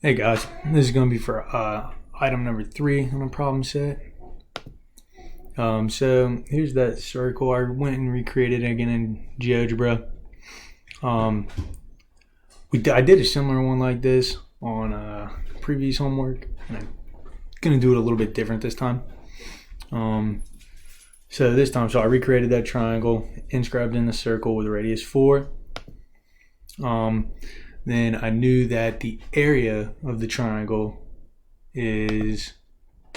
Hey guys, this is going to be for item number 3 on a problem set. So here's that circle. I went and recreated it again in GeoGebra. I did a similar one like this on previous homework, and I'm going to do it a little bit different this time. So this time, I recreated that triangle, inscribed in the circle with a radius 4. Then I knew that the area of the triangle can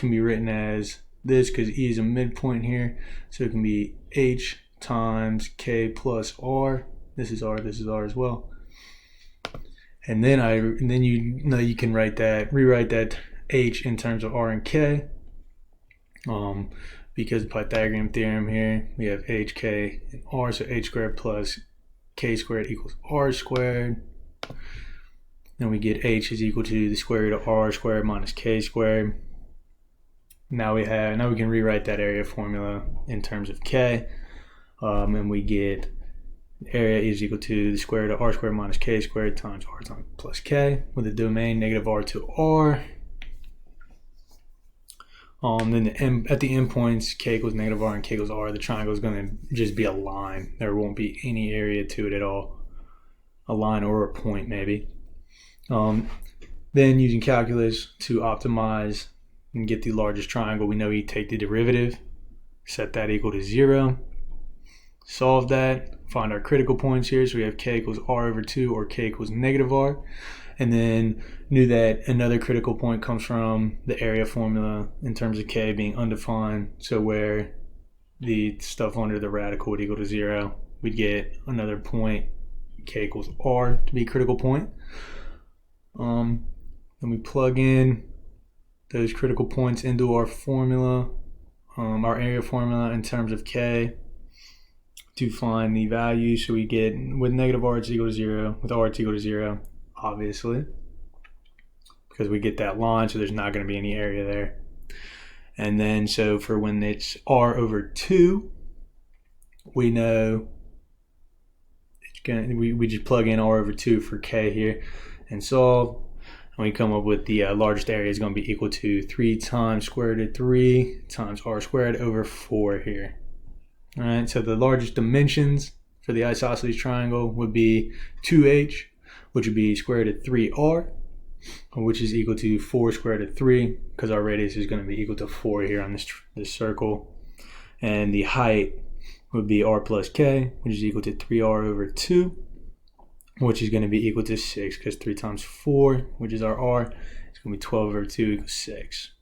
be written as this because E is a midpoint here, so it can be H times K plus R. This is R as well. And then you can rewrite that H in terms of R and K. Because of Pythagorean theorem here, we have H, K, and R, so H squared plus K squared equals R squared. Then we get H is equal to the square root of R squared minus K squared. Now we can rewrite that area formula in terms of K, and we get area is equal to the square root of R squared minus K squared times R times plus K with the domain negative R to R. Then at the endpoints, K equals negative R and K equals R. The triangle is going to just be a line. There won't be any area to it at all. A line or a point maybe. Then using calculus to optimize and get the largest triangle, we know you take the derivative, set that equal to 0, solve that, find our critical points here. So we have K equals R over 2 or K equals negative R. And then knew that another critical point comes from the area formula in terms of K being undefined. So where the stuff under the radical would equal to 0, we'd get another point, K equals R, to be a critical point. Then we plug in those critical points into our formula, our area formula in terms of K to find the value. So we get with negative R it's equal to 0, with R it's equal to 0. Obviously, because we get that line, so there's not going to be any area there. And then so for when it's R over 2, we know we just plug in R over 2 for K here and solve, and we come up with the largest area is going to be equal to 3 times square root of 3 times R squared over 4 here. All right, so the largest dimensions for the isosceles triangle would be 2H, which would be square root of 3R, which is equal to 4 square root of 3, because our radius is going to be equal to 4 here on this circle. And the height would be R plus K, which is equal to 3R over 2, which is going to be equal to 6, because 3 times 4, which is our R, is going to be 12 over 2 equals 6.